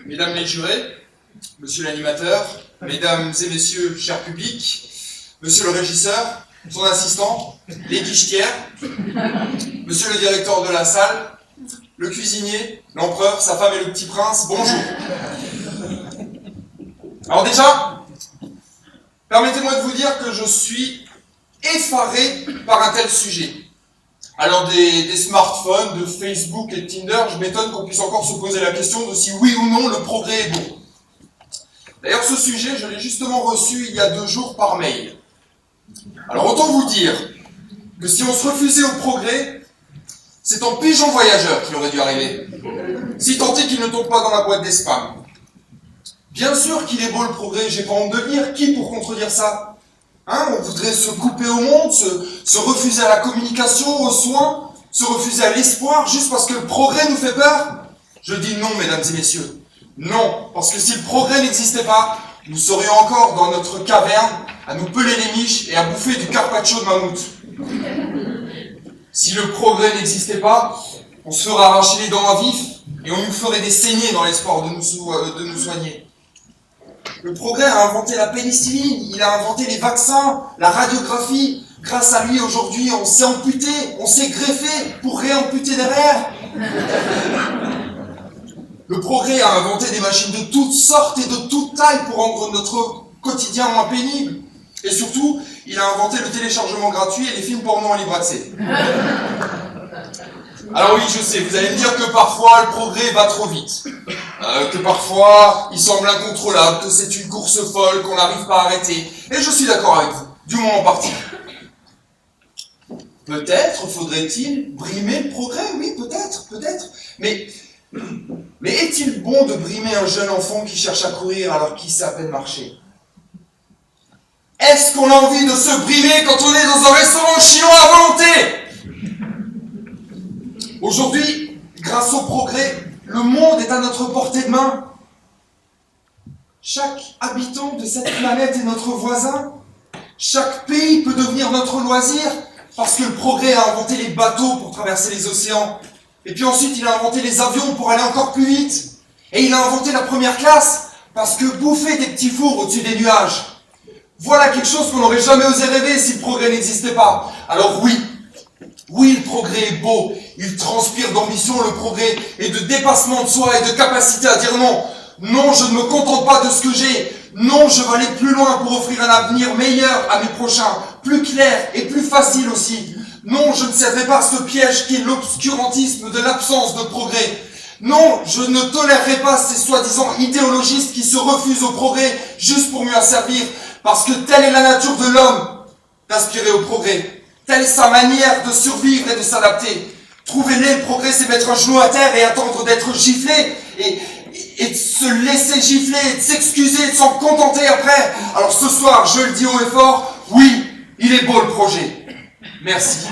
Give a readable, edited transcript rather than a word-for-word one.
Mesdames les jurés, monsieur l'animateur, mesdames et messieurs, cher public, monsieur le régisseur, son assistant, les guichetières, monsieur le directeur de la salle, le cuisinier, l'empereur, sa femme et le petit prince, bonjour. Alors déjà, permettez-moi de vous dire que je suis effaré par un tel sujet. Alors des smartphones, de Facebook et de Tinder, je m'étonne qu'on puisse encore se poser la question de si oui ou non le progrès est beau. D'ailleurs ce sujet, je l'ai justement reçu il y a 2 jours par mail. Alors autant vous dire que si on se refusait au progrès, c'est en pigeon voyageur qu'il aurait dû arriver. Si tant est qu'il ne tombe pas dans la boîte des spams. Bien sûr qu'il est beau le progrès, j'ai pas honte de le dire, qui pour contredire ça ? On voudrait se couper au monde, se refuser à la communication, aux soins, se refuser à l'espoir, juste parce que le progrès nous fait peur ? Je dis non, mesdames et messieurs. Non, parce que si le progrès n'existait pas, nous serions encore dans notre caverne à nous peler les miches et à bouffer du carpaccio de mammouth. Si le progrès n'existait pas, on se ferait arracher les dents à vif et on nous ferait des saignées dans l'espoir de nous soigner. Le progrès a inventé la pénicilline, il a inventé les vaccins, la radiographie. Grâce à lui, aujourd'hui, on s'est amputé, on s'est greffé pour réamputer derrière. Le progrès a inventé des machines de toutes sortes et de toutes tailles pour rendre notre quotidien moins pénible. Et surtout, il a inventé le téléchargement gratuit et les films porno en libre accès. Alors oui, je sais, vous allez me dire que parfois le progrès va trop vite. Que parfois il semble incontrôlable, que c'est une course folle qu'on n'arrive pas à arrêter. Et je suis d'accord avec vous, du moins en partie. Peut-être faudrait-il brimer le progrès, oui, peut-être. Mais est-il bon de brimer un jeune enfant qui cherche à courir alors qu'il sait à peine marcher ? Est-ce qu'on a envie de se brimer quand on est dans un restaurant chinois à volonté ? Aujourd'hui, grâce au progrès, le monde est à notre portée de main. Chaque habitant de cette planète est notre voisin. Chaque pays peut devenir notre loisir parce que le progrès a inventé les bateaux pour traverser les océans. Et puis ensuite, il a inventé les avions pour aller encore plus vite. Et il a inventé la première classe parce que bouffer des petits fours au-dessus des nuages. Voilà quelque chose qu'on n'aurait jamais osé rêver si le progrès n'existait pas. Alors oui, le progrès est beau, il transpire d'ambition le progrès et de dépassement de soi et de capacité à dire non. Non, je ne me contente pas de ce que j'ai. Non, je veux aller plus loin pour offrir un avenir meilleur à mes prochains, plus clair et plus facile aussi. Non, je ne céderai pas à ce piège qui est l'obscurantisme de l'absence de progrès. Non, je ne tolérerai pas ces soi-disant idéologistes qui se refusent au progrès juste pour mieux asservir, parce que telle est la nature de l'homme, d'aspirer au progrès. Telle est sa manière de survivre et de s'adapter. Trouver-les, le progrès, c'est mettre un genou à terre et attendre d'être giflé, et de se laisser gifler, et de s'excuser, et de s'en contenter après. Alors ce soir, je le dis haut et fort, oui, il est beau le projet. Merci.